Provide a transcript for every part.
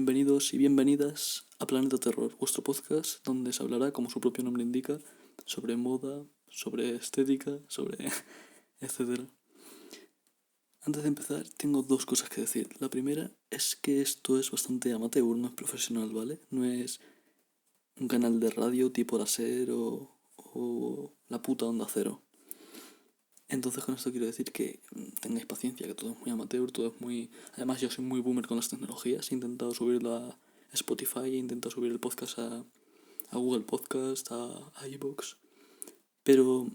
Bienvenidos y bienvenidas a Planeta Terror, vuestro podcast donde se hablará, como su propio nombre indica, sobre moda, sobre estética, sobre etcétera. Antes de empezar, tengo dos cosas que decir. La primera es que esto es bastante amateur, no es profesional, ¿vale? No es un canal de radio tipo La Ser o la puta Onda Cero. Entonces con esto quiero decir que tengáis paciencia, que todo es muy amateur, todo es muy... Además yo soy muy boomer con las tecnologías, he intentado subirlo a Spotify, he intentado subir el podcast a Google Podcast, a iVoox, pero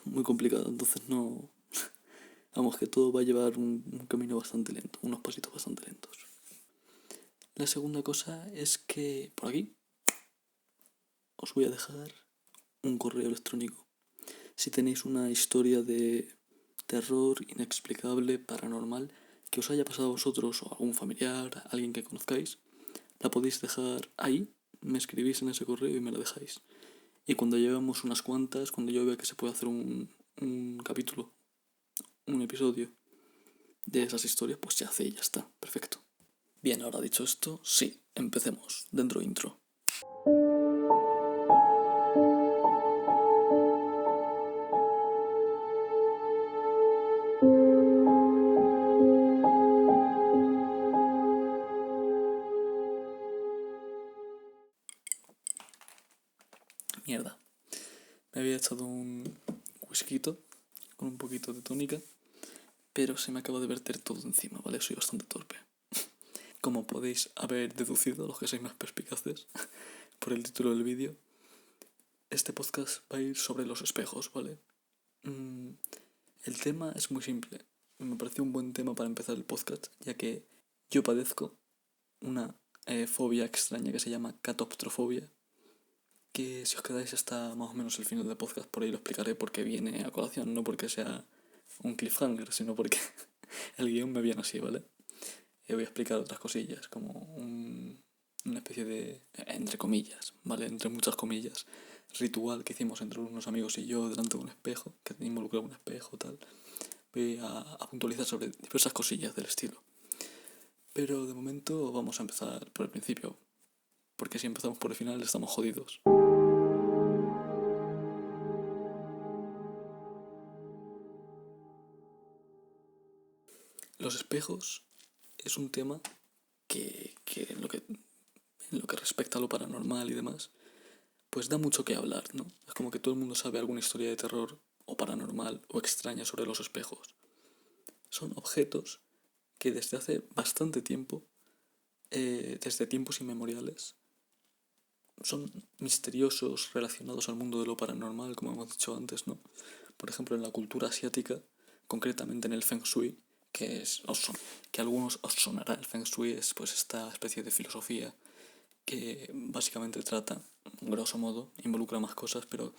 muy complicado, entonces no... Vamos, que todo va a llevar un camino bastante lento, unos pasitos bastante lentos. La segunda cosa es que por aquí os voy a dejar un correo electrónico. Si tenéis una historia de terror inexplicable, paranormal, que os haya pasado a vosotros o a algún familiar, a alguien que conozcáis, la podéis dejar ahí, me escribís en ese correo y me la dejáis. Y cuando llevemos unas cuantas, cuando yo vea que se puede hacer un capítulo, un episodio de esas historias, pues se hace y ya está, perfecto. Bien, ahora dicho esto, sí, empecemos, dentro intro. Mierda. Me había echado un whisky con un poquito de tónica, pero se me acaba de verter todo encima, ¿vale? Soy bastante torpe. Como podéis haber deducido, los que sois más perspicaces, por el título del vídeo, este podcast va a ir sobre los espejos, ¿vale? El tema es muy simple. Me pareció un buen tema para empezar el podcast, ya que yo padezco una fobia extraña que se llama catoptrofobia, que si os quedáis hasta más o menos el final del podcast, por ahí lo explicaré porque viene a colación, no porque sea un cliffhanger, sino porque el guión me viene así, ¿vale? Y voy a explicar otras cosillas, como una especie de, entre comillas, ¿vale? Entre muchas comillas, ritual que hicimos entre unos amigos y yo delante de un espejo, que involucraba un espejo, tal. Voy a puntualizar sobre diversas cosillas del estilo. Pero de momento vamos a empezar por el principio, porque si empezamos por el final estamos jodidos. Los espejos es un tema que en lo que respecta a lo paranormal y demás, pues da mucho que hablar, ¿no? Es como que todo el mundo sabe alguna historia de terror o paranormal o extraña sobre los espejos. Son objetos que desde hace bastante tiempo, desde tiempos inmemoriales, son misteriosos, relacionados al mundo de lo paranormal, como hemos dicho antes, ¿no? Por ejemplo, en la cultura asiática, concretamente en el Feng Shui, que a algunos os sonará. El Feng Shui es pues esta especie de filosofía que básicamente trata, grosso modo, involucra más cosas, pero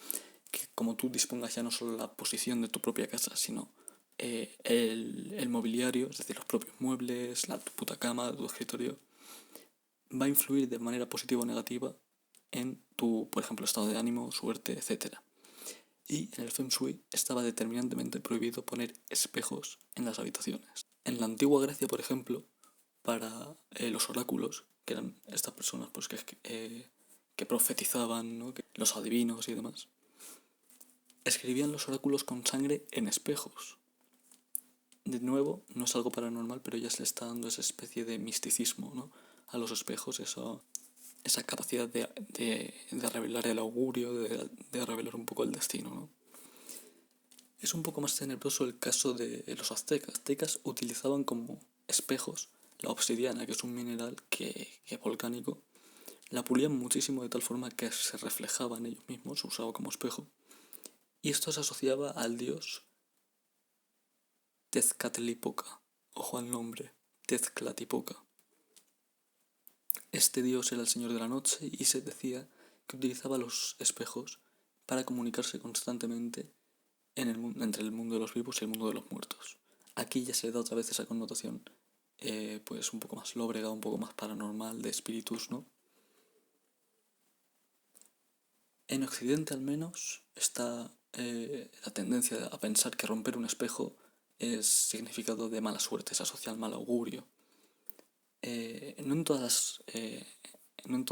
que como tú dispongas ya no solo la posición de tu propia casa, sino el mobiliario, es decir, los propios muebles, tu puta cama, tu escritorio, va a influir de manera positiva o negativa en tu, por ejemplo, estado de ánimo, suerte, etc. Y en el Feng Shui estaba determinantemente prohibido poner espejos en las habitaciones. En la antigua Grecia, por ejemplo, para los oráculos, que eran estas personas pues, que profetizaban, ¿no? Los adivinos y demás, escribían los oráculos con sangre en espejos. De nuevo, no es algo paranormal, pero ya se le está dando esa especie de misticismo, ¿no? A los espejos, esa capacidad de revelar el augurio, de revelar un poco el destino, ¿no? Es un poco más tenebroso el caso de los aztecas. Los aztecas utilizaban como espejos la obsidiana, que es un mineral que volcánico. La pulían muchísimo de tal forma que se reflejaba en ellos mismos, se usaba como espejo. Y esto se asociaba al dios Tezcatlipoca. Ojo al nombre, Tezcatlipoca. Este dios era el señor de la noche y se decía que utilizaba los espejos para comunicarse constantemente entre el mundo de los vivos y el mundo de los muertos. Aquí ya se le da otra vez esa connotación pues un poco más lóbrega, un poco más paranormal, de espíritus, ¿no? En Occidente al menos está la tendencia a pensar que romper un espejo es significado de mala suerte, se asocia al mal augurio. no en todos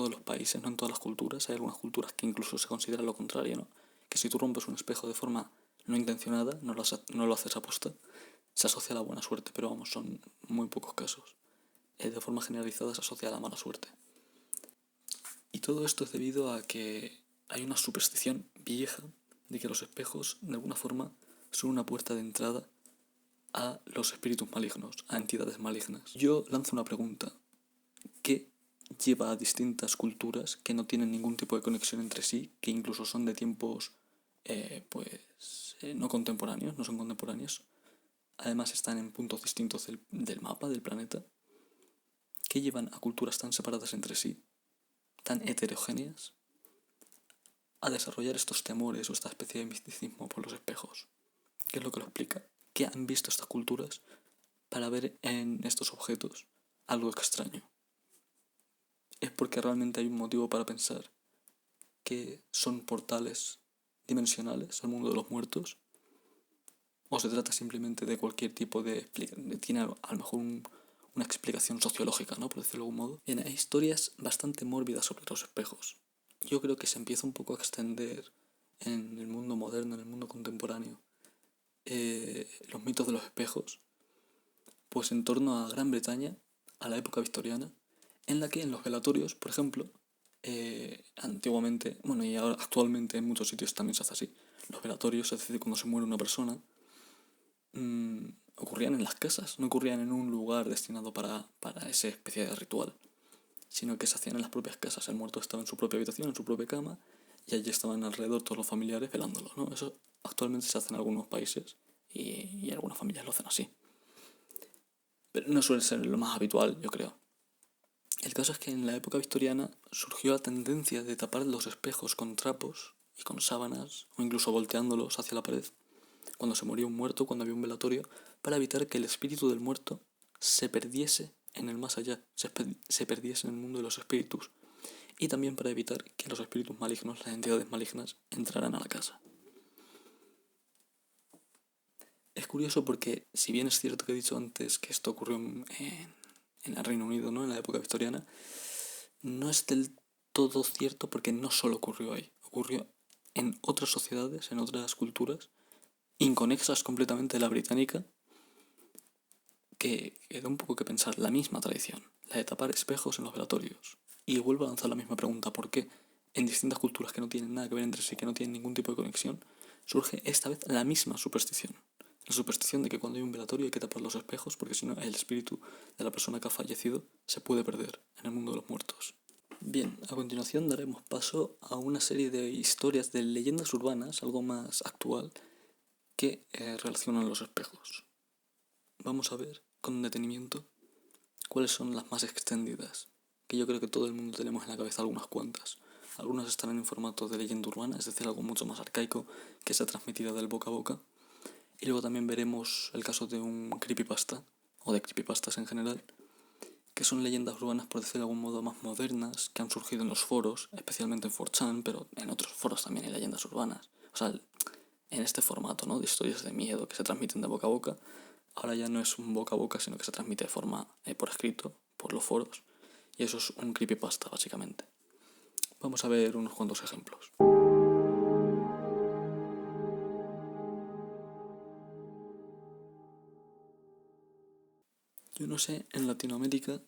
los países, no en todas las culturas, hay algunas culturas que incluso se considera lo contrario, ¿no? Que si tú rompes un espejo de forma no intencionada, no lo haces aposta, se asocia a la buena suerte, pero vamos, son muy pocos casos. De forma generalizada se asocia a la mala suerte. Y todo esto es debido a que hay una superstición vieja de que los espejos, de alguna forma, son una puerta de entrada a los espíritus malignos, a entidades malignas. Yo lanzo una pregunta. ¿Qué lleva a distintas culturas que no tienen ningún tipo de conexión entre sí, que incluso son de tiempos, no contemporáneos, no son contemporáneos? Además están en puntos distintos del mapa, del planeta. ¿Qué llevan a culturas tan separadas entre sí, tan heterogéneas, a desarrollar estos temores o esta especie de misticismo por los espejos? ¿Qué es lo que lo explica? ¿Qué han visto estas culturas para ver en estos objetos algo extraño? ¿Es porque realmente hay un motivo para pensar que son portales dimensionales al mundo de los muertos? ¿O se trata simplemente de cualquier tipo de explicación? Tiene a lo mejor una explicación sociológica, ¿no? Por decirlo de algún modo. Bien, hay historias bastante mórbidas sobre los espejos. Yo creo que se empieza un poco a extender en el mundo moderno, en el mundo contemporáneo, los mitos de los espejos, pues en torno a Gran Bretaña, a la época victoriana, en la que en los velatorios, por ejemplo, antiguamente, bueno, y ahora actualmente en muchos sitios también se hace así, los velatorios, es decir, cuando se muere una persona, ocurrían en las casas, no ocurrían en un lugar destinado para esa especie de ritual, sino que se hacían en las propias casas. El muerto estaba en su propia habitación, en su propia cama, y allí estaban alrededor todos los familiares velándolo, ¿no? Eso actualmente se hace en algunos países y algunas familias lo hacen así. Pero no suele ser lo más habitual, yo creo. El caso es que en la época victoriana surgió la tendencia de tapar los espejos con trapos y con sábanas, o incluso volteándolos hacia la pared, cuando se moría un muerto, cuando había un velatorio, para evitar que el espíritu del muerto se perdiese en el más allá, se perdiese en el mundo de los espíritus, y también para evitar que los espíritus malignos, las entidades malignas, entraran a la casa. Es curioso porque, si bien es cierto que he dicho antes que esto ocurrió en el Reino Unido, ¿no? En la época victoriana, no es del todo cierto porque no solo ocurrió ahí, ocurrió en otras sociedades, en otras culturas, inconexas completamente de la británica, que da un poco que pensar. La misma tradición, la de tapar espejos en los velatorios. Y vuelvo a lanzar la misma pregunta: ¿por qué en distintas culturas que no tienen nada que ver entre sí, que no tienen ningún tipo de conexión, surge esta vez la misma superstición? La superstición de que cuando hay un velatorio hay que tapar los espejos porque si no el espíritu de la persona que ha fallecido se puede perder en el mundo de los muertos. Bien, a continuación daremos paso a una serie de historias de leyendas urbanas, algo más actual, que relacionan los espejos. Vamos a ver con detenimiento cuáles son las más extendidas, que yo creo que todo el mundo tenemos en la cabeza algunas cuantas. Algunas estarán en formato de leyenda urbana, es decir, algo mucho más arcaico que se ha transmitido del boca a boca. Y luego también veremos el caso de un creepypasta, o de creepypastas en general, que son leyendas urbanas, por decirlo de algún modo, más modernas, que han surgido en los foros, especialmente en 4chan, pero en otros foros también hay leyendas urbanas. O sea, en este formato, ¿no? De historias de miedo que se transmiten de boca a boca, ahora ya no es un boca a boca, sino que se transmite de forma por escrito, por los foros, y eso es un creepypasta, básicamente. Vamos a ver unos cuantos ejemplos. Yo no sé en Latinoamérica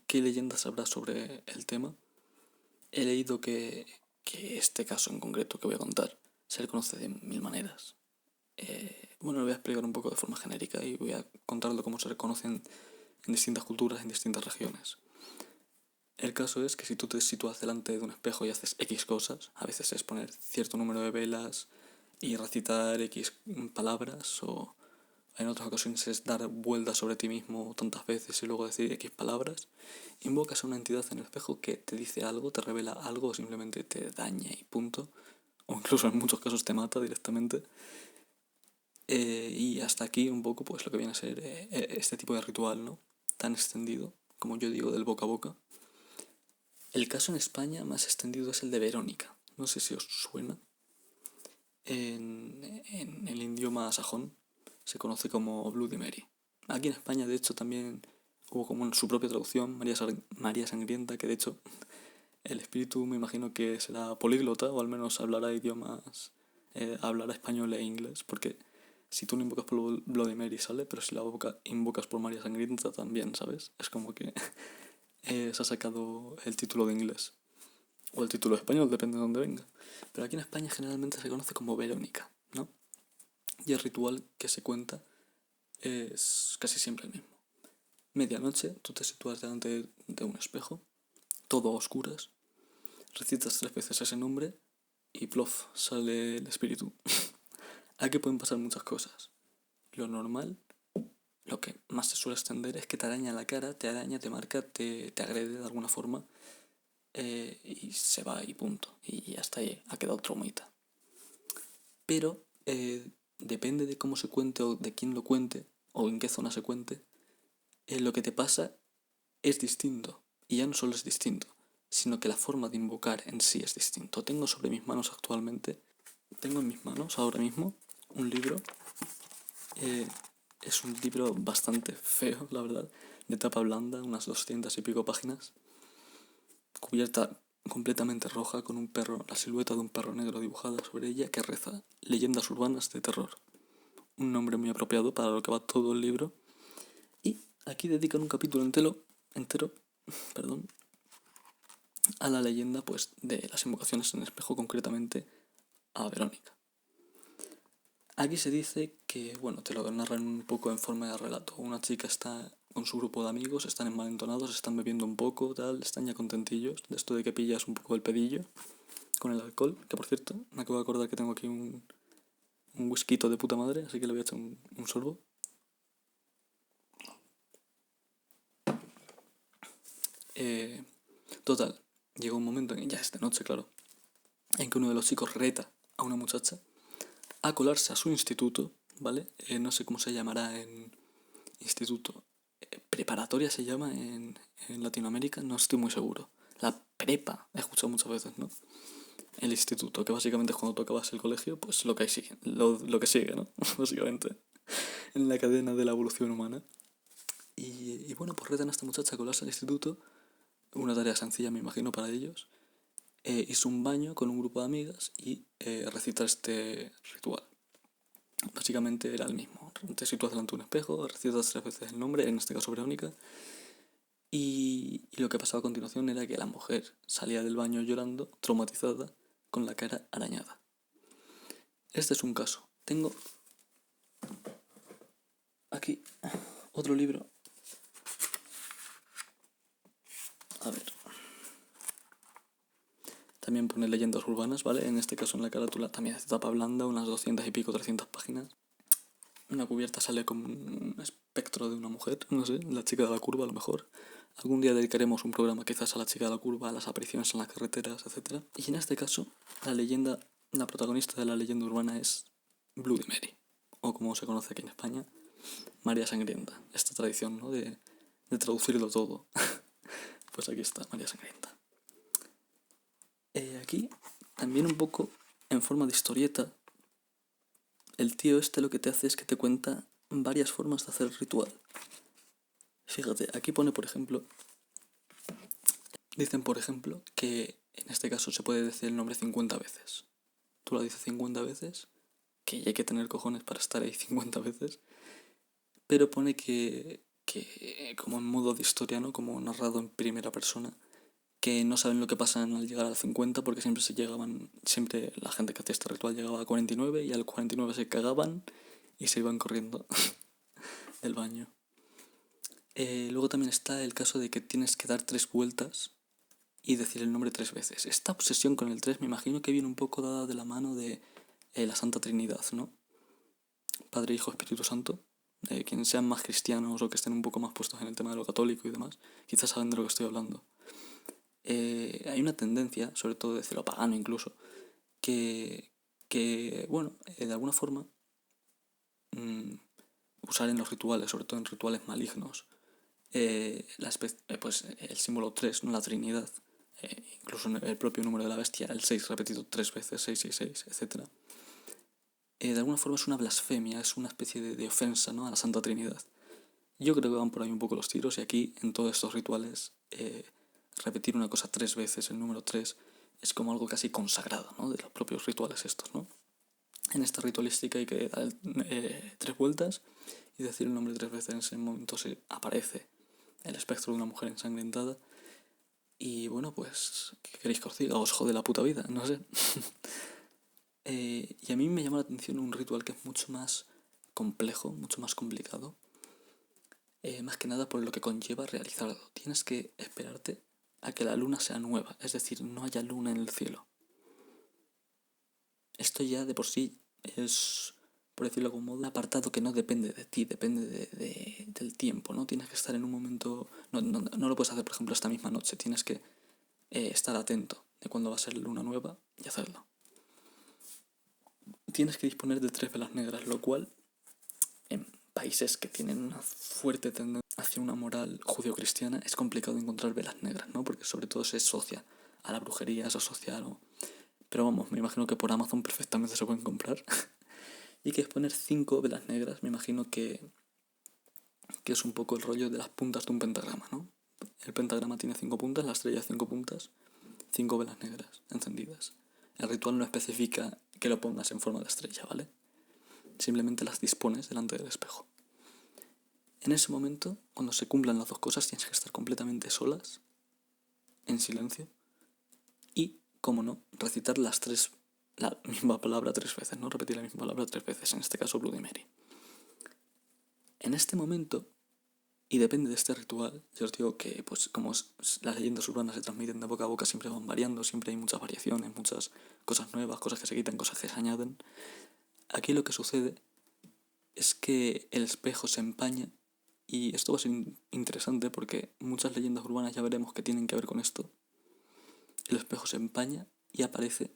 qué leyendas habrá sobre el tema. He leído que este caso en concreto que voy a contar se le conoce de mil maneras. Bueno, lo voy a explicar un poco de forma genérica y voy a contarlo cómo se reconocen en distintas culturas, en distintas regiones. El caso es que si tú te sitúas delante de un espejo y haces X cosas, a veces es poner cierto número de velas y recitar X palabras, o en otras ocasiones es dar vueltas sobre ti mismo tantas veces y luego decir X palabras, invocas a una entidad en el espejo que te dice algo, te revela algo o simplemente te daña y punto, o incluso en muchos casos te mata directamente. Y hasta aquí un poco pues lo que viene a ser este tipo de ritual, ¿no? Tan extendido, como yo digo, del boca a boca. El caso en España más extendido es el de Verónica. No sé si os suena. En el idioma sajón se conoce como Bloody Mary. Aquí en España, de hecho, también hubo como su propia traducción, María Sangrienta, que de hecho el espíritu me imagino que será políglota o al menos hablará idiomas, hablará español e inglés, porque si tú no invocas por Bloody Mary sale, pero si la invocas por María Sangrienta también, ¿sabes? Es como que se ha sacado el título de inglés o el título de español, depende de dónde venga. Pero aquí en España generalmente se conoce como Verónica, ¿no? Y el ritual que se cuenta es casi siempre el mismo. Medianoche, tú te sitúas delante de un espejo, todo a oscuras, recitas 3 veces ese nombre y plof, sale el espíritu. Aquí pueden pasar muchas cosas. Lo normal, lo que más se suele extender es que te araña la cara, te araña, te marca, te agrede de alguna forma y se va y punto. Y hasta ahí ha quedado traumita. Pero depende de cómo se cuente o de quién lo cuente o en qué zona se cuente, lo que te pasa es distinto. Y ya no solo es distinto, sino que la forma de invocar en sí es distinto. Tengo sobre mis manos actualmente, tengo en mis manos ahora mismo un libro. eh, es un libro bastante feo, la verdad, de tapa blanda, unas 200 y pico páginas, cubierta completamente roja con un perro, la silueta de un perro negro dibujada sobre ella que reza Leyendas urbanas de terror. Un nombre muy apropiado para lo que va todo el libro. Y aquí dedican un capítulo entero, perdón, a la leyenda pues de las invocaciones en espejo, concretamente a Verónica. Aquí se dice que, bueno, te lo narran un poco en forma de relato. Una chica está con su grupo de amigos, están envalentonados, están bebiendo un poco, tal, están ya contentillos, de esto de que pillas un poco el pedillo con el alcohol, que por cierto, me acabo de acordar que tengo aquí un whisky de puta madre, así que le voy a echar un sorbo. Total, llega un momento, ya es de noche, claro, en que uno de los chicos reta a una muchacha a colarse a su instituto, ¿vale? No sé cómo se llamará en instituto. Preparatoria se llama en Latinoamérica, no estoy muy seguro. La prepa, he escuchado muchas veces, ¿no? El instituto, que básicamente es cuando tú acabas el colegio, pues lo que sigue, lo que sigue, ¿no? Básicamente, en la cadena de la evolución humana. Y bueno, pues retan a esta muchacha a colarse al instituto, una tarea sencilla, me imagino, para ellos. Hizo un baño con un grupo de amigas y recitar este ritual. Básicamente era el mismo. Te sitúas delante de un espejo, recitas 3 veces el nombre, en este caso Verónica, y lo que pasaba a continuación era que la mujer salía del baño llorando, traumatizada, con la cara arañada. Este es un caso. Tengo aquí otro libro. A ver. También pone leyendas urbanas, ¿vale? En este caso en la carátula también es de tapa blanda, unas 200 y pico, 300 páginas. Una cubierta sale con un espectro de una mujer, no sé, la chica de la curva a lo mejor. Algún día dedicaremos un programa quizás a la chica de la curva, a las apariciones en las carreteras, etc. Y en este caso, la protagonista de la leyenda urbana es Bloody Mary, o como se conoce aquí en España, María Sangrienta. Esta tradición, ¿no? De traducirlo todo. Pues aquí está, María Sangrienta. Aquí, también un poco en forma de historieta, el tío este lo que te hace es que te cuenta varias formas de hacer el ritual. Fíjate, aquí pone, por ejemplo, dicen, por ejemplo, que en este caso se puede decir el nombre 50 veces. Tú lo dices 50 veces, que ya hay que tener cojones para estar ahí 50 veces, pero pone que como en modo de historia, ¿no? Como narrado en primera persona, que no saben lo que pasa al llegar al 50 porque siempre la gente que hacía este ritual llegaba a 49 y al 49 se cagaban y se iban corriendo del baño. Luego también está el caso de que tienes que dar 3 vueltas y decir el nombre 3 veces. Esta obsesión con el 3 me imagino que viene un poco dada de la mano de la Santa Trinidad, ¿no? Padre, Hijo, Espíritu Santo. Quienes sean más cristianos o que estén un poco más puestos en el tema de lo católico y demás, quizás saben de lo que estoy hablando. Hay una tendencia, sobre todo de lo pagano incluso, que bueno, de alguna forma usar en los rituales, sobre todo en rituales malignos, pues el símbolo 3, ¿no? La Trinidad, incluso el propio número de la bestia, el 6 repetido 3 veces, 666, etc. De alguna forma es una blasfemia, es una especie de ofensa, ¿no? A la Santa Trinidad. Yo creo que van por ahí un poco los tiros y aquí en todos estos rituales repetir una cosa 3 veces, el número 3, es como algo casi consagrado, ¿no? De los propios rituales estos, ¿no? En esta ritualística hay que dar 3 vueltas y decir el nombre 3 veces. En ese momento se aparece el espectro de una mujer ensangrentada y bueno, pues, ¿qué queréis que os diga? Os jode la puta vida, no sé. Y a mí me llama la atención un ritual que es mucho más complejo, mucho más complicado, más que nada por lo que conlleva realizarlo. Tienes que esperarte a que la luna sea nueva, es decir, no haya luna en el cielo. Esto ya de por sí es, por decirlo de algún modo, un apartado que no depende de ti, depende del tiempo, ¿no? Tienes que estar en un momento, no lo puedes hacer, por ejemplo, esta misma noche, tienes que estar atento de cuándo va a ser la luna nueva y hacerlo. Tienes que disponer de 3 velas negras, lo cual en países que tienen una fuerte tendencia hacia una moral judio-cristiana es complicado encontrar velas negras, ¿no? Porque sobre todo se asocia a la brujería, se asocia a algo. Pero vamos, me imagino que por Amazon perfectamente se pueden comprar. Y que es poner 5 velas negras, me imagino que es un poco el rollo de las puntas de un pentagrama, ¿no? El pentagrama tiene 5 puntas, la estrella 5 puntas, 5 velas negras encendidas. El ritual no especifica que lo pongas en forma de estrella, ¿vale? Simplemente las dispones delante del espejo. En ese momento, cuando se cumplan las 2 cosas, tienes que estar completamente solas, en silencio, y, como no, recitar la misma palabra 3 veces, ¿no? Repetir la misma palabra 3 veces, en este caso Bloody Mary. En este momento, y depende de este ritual, yo os digo que, pues, como las leyendas urbanas se transmiten de boca a boca, siempre van variando, siempre hay muchas variaciones, muchas cosas nuevas, cosas que se quitan, cosas que se añaden. Aquí lo que sucede es que el espejo se empaña y esto va a ser interesante porque muchas leyendas urbanas ya veremos que tienen que ver con esto. El espejo se empaña y aparece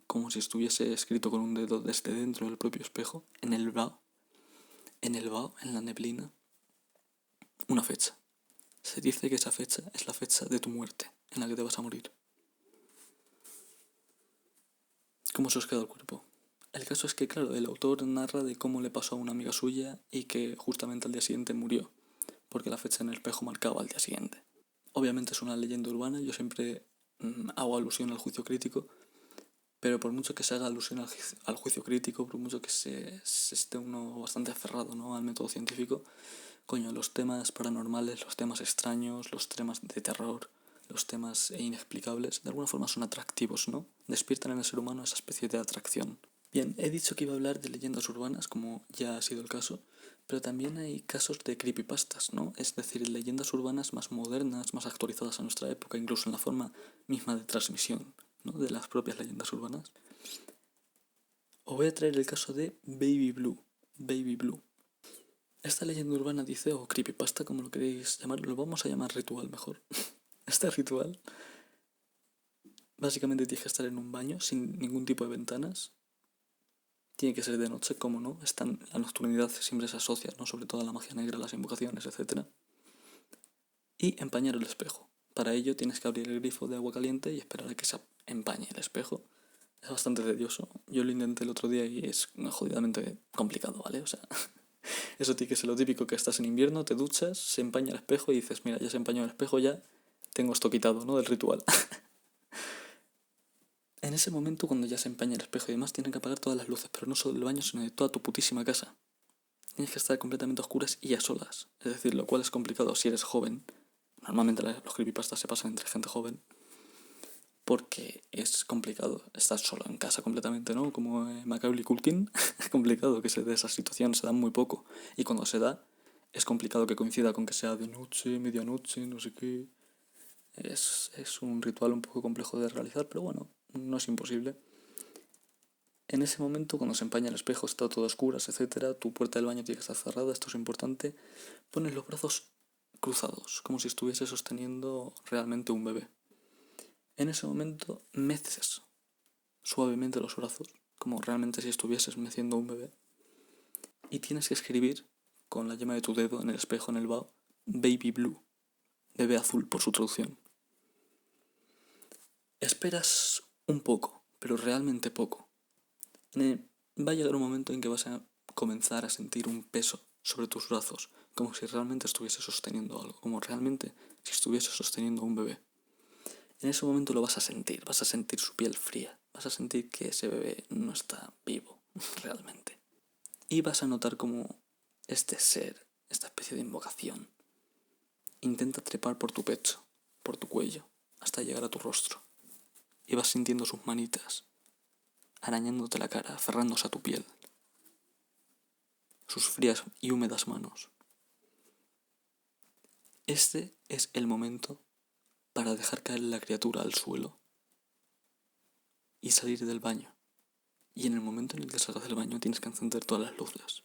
como si estuviese escrito con un dedo desde dentro del propio espejo, en la neblina, una fecha. Se dice que esa fecha es la fecha de tu muerte, en la que te vas a morir. ¿Cómo se os queda el cuerpo? El caso es que, claro, el autor narra de cómo le pasó a una amiga suya y que justamente al día siguiente murió, porque la fecha en el espejo marcaba al día siguiente. Obviamente es una leyenda urbana, yo siempre hago alusión al juicio crítico, pero por mucho que se haga alusión al juicio crítico, por mucho que se esté uno bastante aferrado, ¿no?, al método científico, coño, los temas paranormales, los temas extraños, los temas de terror, los temas inexplicables, de alguna forma son atractivos, ¿no? Despiertan en el ser humano esa especie de atracción. Bien, he dicho que iba a hablar de leyendas urbanas, como ya ha sido el caso, pero también hay casos de creepypastas, ¿no? Es decir, leyendas urbanas más modernas, más actualizadas a nuestra época, incluso en la forma misma de transmisión, ¿no?, de las propias leyendas urbanas. Os voy a traer el caso de Baby Blue. Baby Blue. Esta leyenda urbana dice, o creepypasta, como lo queréis llamar, lo vamos a llamar ritual mejor. Este ritual, básicamente tienes que estar en un baño sin ningún tipo de ventanas. Tiene que ser de noche, como no. La nocturnidad siempre se asocia, ¿no?, sobre todo a la magia negra, las invocaciones, etc. Y empañar el espejo. Para ello tienes que abrir el grifo de agua caliente y esperar a que se empañe el espejo. Es bastante tedioso. Yo lo intenté el otro día y es jodidamente complicado, ¿vale? O sea, eso tiene que ser lo típico, que estás en invierno, te duchas, se empaña el espejo y dices, mira, ya se empañó el espejo, ya tengo esto quitado, ¿no?, del ritual. En ese momento, cuando ya se empaña el espejo y demás, tienen que apagar todas las luces, pero no solo del baño, sino de toda tu putísima casa. Tienes que estar completamente a oscuras y a solas. Es decir, lo cual es complicado si eres joven. Normalmente los creepypastas se pasan entre gente joven. Porque es complicado estar solo en casa completamente, ¿no? Como Macaulay Culkin. Es complicado que se dé esa situación, se da muy poco. Y cuando se da, es complicado que coincida con que sea de noche, medianoche, no sé qué. Es un ritual un poco complejo de realizar, pero bueno, no es imposible. En ese momento, cuando se empaña el espejo, está todo a oscuras, etc., tu puerta del baño tiene que estar cerrada, esto es importante, pones los brazos cruzados, como si estuviese sosteniendo realmente un bebé. En ese momento, meces suavemente los brazos, como realmente si estuvieses meciendo un bebé, y tienes que escribir con la yema de tu dedo en el espejo, en el vaho, Baby Blue, bebé azul por su traducción. Esperas un poco, pero realmente poco. Va a llegar un momento en que vas a comenzar a sentir un peso sobre tus brazos, como si realmente estuviese sosteniendo algo, como realmente si estuviese sosteniendo a un bebé. En ese momento lo vas a sentir su piel fría, vas a sentir que ese bebé no está vivo realmente. Y vas a notar como este ser, esta especie de invocación, intenta trepar por tu pecho, por tu cuello, hasta llegar a tu rostro. Y vas sintiendo sus manitas, arañándote la cara, aferrándose a tu piel. Sus frías y húmedas manos. Este es el momento para dejar caer la criatura al suelo y salir del baño. Y en el momento en el que salgas del baño tienes que encender todas las luces.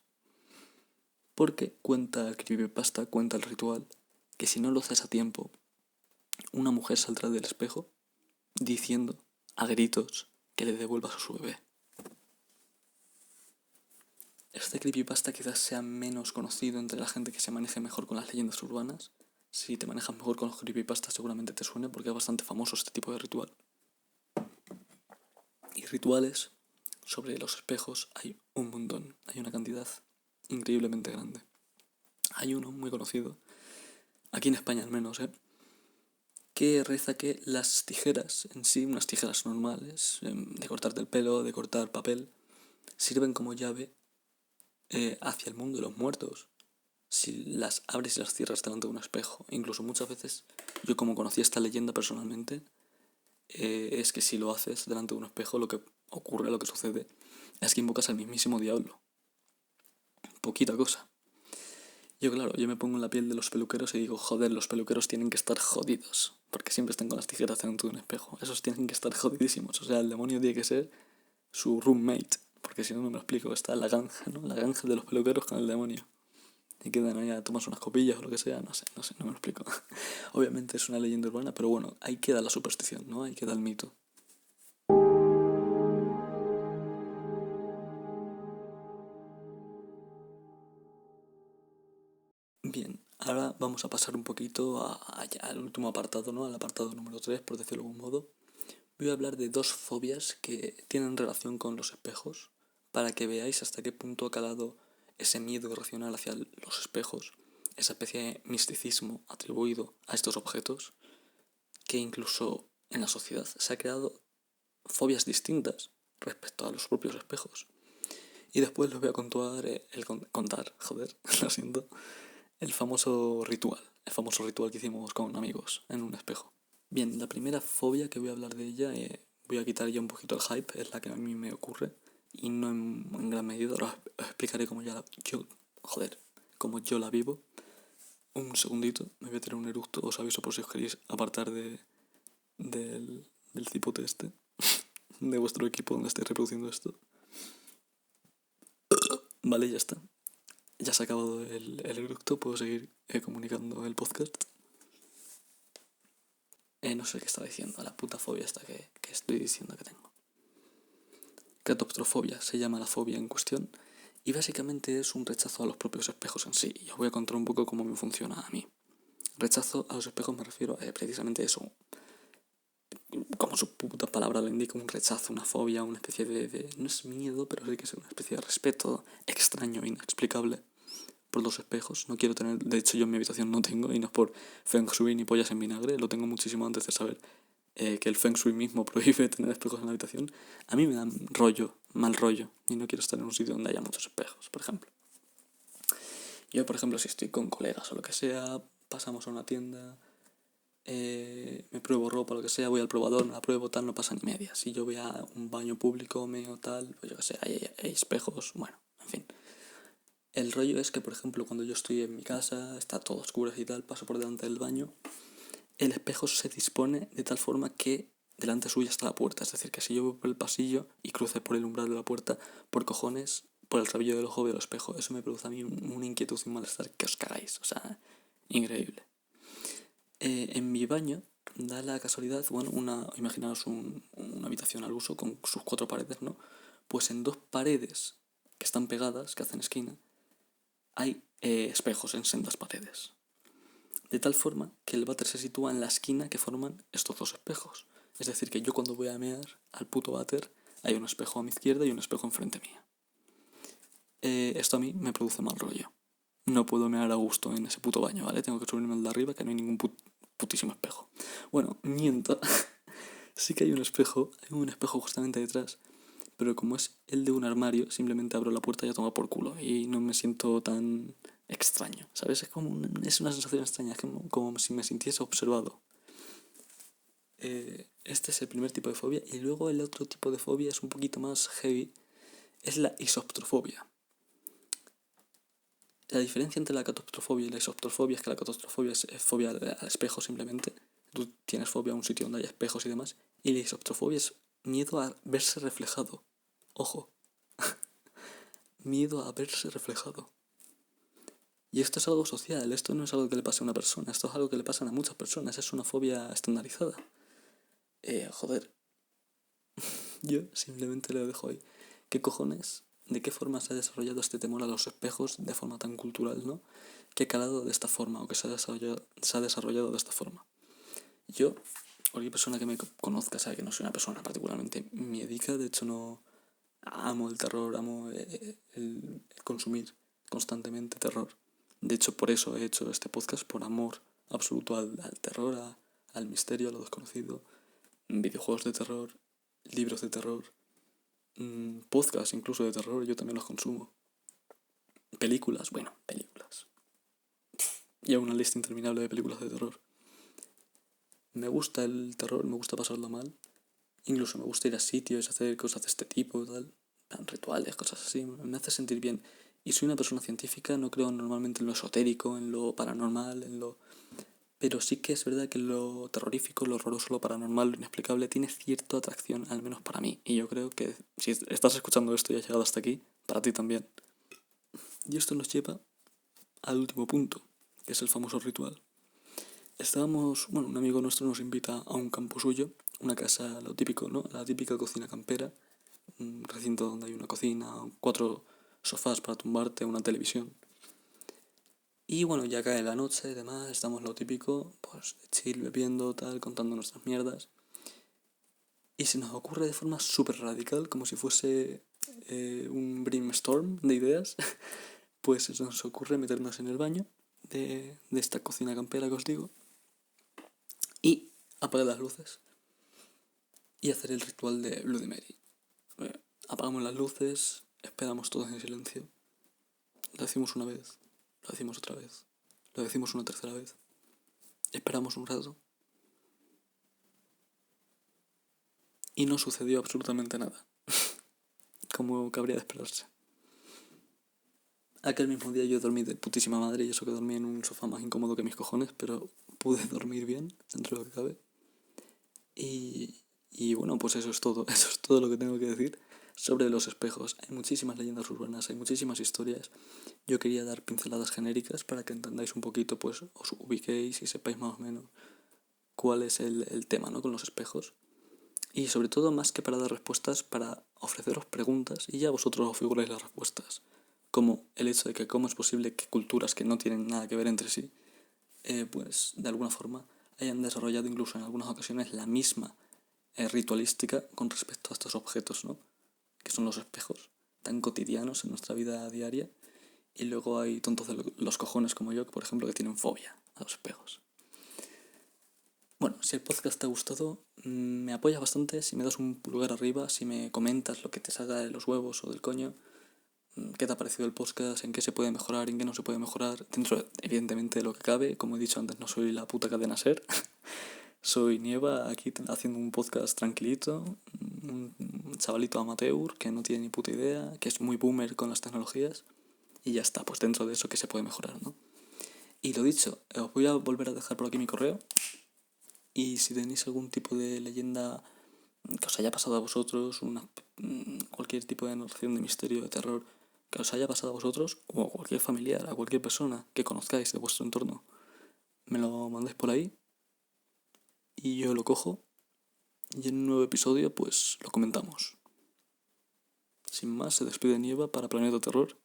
Porque cuenta el creepypasta, cuenta el ritual, que si no lo haces a tiempo, una mujer saldrá del espejo diciendo a gritos que le devuelvas a su bebé. Este creepypasta quizás sea menos conocido entre la gente que se maneje mejor con las leyendas urbanas. Si te manejas mejor con los creepypastas seguramente te suene porque es bastante famoso este tipo de ritual. Y rituales sobre los espejos hay un montón, hay una cantidad increíblemente grande. Hay uno muy conocido, aquí en España al menos, que reza que las tijeras en sí, unas tijeras normales, de cortarte el pelo, de cortar papel, sirven como llave hacia el mundo de los muertos. Si las abres y las cierras delante de un espejo, incluso muchas veces, yo como conocí esta leyenda personalmente, es que si lo haces delante de un espejo, lo que ocurre, lo que sucede, es que invocas al mismísimo diablo. Poquita cosa. Yo me pongo en la piel de los peluqueros y digo, joder, los peluqueros tienen que estar jodidos, porque siempre están con las tijeras delante de un espejo. Esos tienen que estar jodidísimos. O sea, el demonio tiene que ser su roommate, porque si no, no me lo explico. Está la granja, ¿no? La granja de los peluqueros con el demonio. Y quedan ahí a tomarse unas copillas o lo que sea, no sé, no me lo explico. Obviamente es una leyenda urbana, pero bueno, ahí queda la superstición, ¿no? Ahí queda el mito. Bien, ahora vamos a pasar un poquito al último apartado, ¿no? Al apartado número 3, por decirlo de algún modo. Voy a hablar de dos fobias que tienen relación con los espejos, para que veáis hasta qué punto ha calado ese miedo irracional hacia los espejos, esa especie de misticismo atribuido a estos objetos, que incluso en la sociedad se ha creado fobias distintas respecto a los propios espejos. Y después les voy a contar, joder, lo siento, el famoso ritual que hicimos con amigos en un espejo. Bien, la primera fobia que voy a hablar de ella, voy a quitar ya un poquito el hype, es la que a mí me ocurre, y no en gran medida, ahora os explicaré cómo yo la vivo. Un segundito, me voy a tirar un eructo, os aviso por si os queréis apartar del cipote este, de vuestro equipo donde estéis reproduciendo esto. Vale, ya está. Ya se ha acabado el eructo, puedo seguir comunicando el podcast. No sé qué estaba diciendo, la puta fobia esta que estoy diciendo que tengo. Catoptrofobia se llama la fobia en cuestión y básicamente es un rechazo a los propios espejos en sí. Y os voy a contar un poco cómo me funciona a mí. Rechazo a los espejos me refiero a precisamente eso, como su puta palabra lo indica, un rechazo, una fobia, una especie de no es miedo, pero sí que es una especie de respeto extraño, inexplicable por los espejos. No quiero tener, de hecho yo en mi habitación no tengo, y no es por feng shui ni pollas en vinagre, lo tengo muchísimo antes de saber que el feng shui mismo prohíbe tener espejos en la habitación. A mí me dan mal rollo, y no quiero estar en un sitio donde haya muchos espejos, por ejemplo. Yo, por ejemplo, si estoy con colegas o lo que sea, pasamos a una tienda, me pruebo ropa, lo que sea, voy al probador, me la pruebo, tal, no pasa ni media. Si yo voy a un baño público, meo, tal, pues yo que sé, hay espejos, bueno, en fin. El rollo es que, por ejemplo, cuando yo estoy en mi casa, está todo oscuro y tal, paso por delante del baño, el espejo se dispone de tal forma que delante suya está la puerta. Es decir, que si yo voy por el pasillo y cruce por el umbral de la puerta, por cojones, por el rabillo del ojo veo el espejo. Eso me produce a mí una inquietud y un malestar que os cagáis. O sea, increíble. En mi baño da la casualidad, bueno, imaginaos una habitación al uso con sus 4 paredes, ¿no? Pues en 2 paredes que están pegadas, que hacen esquina, hay espejos en sendas paredes. De tal forma que el váter se sitúa en la esquina que forman estos 2 espejos. Es decir, que yo cuando voy a mear al puto váter hay un espejo a mi izquierda y un espejo enfrente mía. Esto a mí me produce mal rollo. no puedo mear a gusto en ese puto baño, ¿vale? Tengo que subirme al de arriba, que no hay ningún putísimo espejo. Bueno, miento. Sí que hay un espejo justamente detrás, pero como es el de un armario, simplemente abro la puerta y ya toma por culo. Y no me siento tan extraño, ¿sabes? Es una sensación extraña, es como si me sintiese observado. Este es el primer tipo de fobia. Y luego el otro tipo de fobia es un poquito más heavy. Es la isoptrofobia. La diferencia entre la catostrofobia y la isoptrofobia es que la catostrofobia es fobia al espejo simplemente. Tú tienes fobia a un sitio donde hay espejos y demás. Y la isoptrofobia es miedo a verse reflejado. Ojo, miedo a verse reflejado. Y esto es algo social, esto no es algo que le pase a una persona, esto es algo que le pasa a muchas personas, es una fobia estandarizada. Joder, yo simplemente lo dejo ahí. ¿Qué cojones? ¿De qué forma se ha desarrollado este temor a los espejos de forma tan cultural, ¿no? Que ha calado de esta forma o que se ha desarrollado de esta forma. Yo, cualquier persona que me conozca sabe que no soy una persona particularmente miedica, de hecho no amo el terror, amo el consumir constantemente terror. De hecho, por eso he hecho este podcast, por amor absoluto al terror, al misterio, a lo desconocido, videojuegos de terror, libros de terror, podcasts incluso de terror, yo también los consumo. Películas, bueno, películas. Y una lista interminable de películas de terror. Me gusta el terror, me gusta pasarlo mal. Incluso me gusta ir a sitios, hacer cosas de este tipo, tal. Rituales, cosas así. Me hace sentir bien. Y soy una persona científica, no creo normalmente en lo esotérico, en lo paranormal, en lo... Pero sí que es verdad que lo terrorífico, lo horroroso, lo paranormal, lo inexplicable tiene cierta atracción, al menos para mí. Y yo creo que si estás escuchando esto y has llegado hasta aquí, para ti también. Y esto nos lleva al último punto, que es el famoso ritual. Bueno, un amigo nuestro nos invita a un campo suyo, una casa, lo típico, ¿no? La típica cocina campera, un recinto donde hay una cocina, 4 sofás para tumbarte, una televisión. Y bueno, ya cae la noche y demás, estamos lo típico, pues chill, bebiendo, tal, contando nuestras mierdas. Y se nos ocurre de forma súper radical, como si fuese un brainstorm de ideas, pues se nos ocurre meternos en el baño de esta cocina campera que os digo y apagar las luces y hacer el ritual de Bloody Mary. Apagamos las luces, esperamos todos en silencio, lo decimos una vez, lo decimos otra vez, lo decimos una tercera vez, esperamos un rato y no sucedió absolutamente nada, como cabría de esperarse. Aquel mismo día yo dormí de putísima madre y eso que dormí en un sofá más incómodo que mis cojones, pero pude dormir bien, dentro de lo que cabe. Y bueno, pues eso es todo, eso es todo lo que tengo que decir sobre los espejos. Hay muchísimas leyendas urbanas, hay muchísimas historias. Yo quería dar pinceladas genéricas para que entendáis un poquito, pues os ubiquéis y sepáis más o menos cuál es el tema, ¿no? Con los espejos. Y sobre todo, más que para dar respuestas, para ofreceros preguntas y ya vosotros os figuráis las respuestas. Como el hecho de que cómo es posible que culturas que no tienen nada que ver entre sí, pues de alguna forma hayan desarrollado incluso en algunas ocasiones la misma ritualística con respecto a estos objetos, ¿no? Que son los espejos, tan cotidianos en nuestra vida diaria. Y luego hay tontos de los cojones como yo, por ejemplo, que tienen fobia a los espejos. Bueno, si el podcast te ha gustado, me apoyas bastante si me das un pulgar arriba, si me comentas lo que te salga de los huevos o del coño, qué te ha parecido el podcast, en qué se puede mejorar, en qué no se puede mejorar, dentro evidentemente de lo que cabe. Como he dicho antes, no soy la puta cadena SER. Soy Nieva, aquí haciendo un podcast tranquilito, un chavalito amateur que no tiene ni puta idea, que es muy boomer con las tecnologías, y ya está, pues dentro de eso que se puede mejorar, ¿no? Y lo dicho, os voy a volver a dejar por aquí mi correo, y si tenéis algún tipo de leyenda que os haya pasado a vosotros, cualquier tipo de narración de misterio, de terror, que os haya pasado a vosotros, o a cualquier familiar, a cualquier persona que conozcáis de vuestro entorno, me lo mandáis por ahí, y yo lo cojo. Y en un nuevo episodio, pues lo comentamos. Sin más, se despide Nieva para Planeta Terror.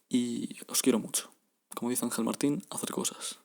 Y os quiero mucho. Como dice Ángel Martín, hacer cosas.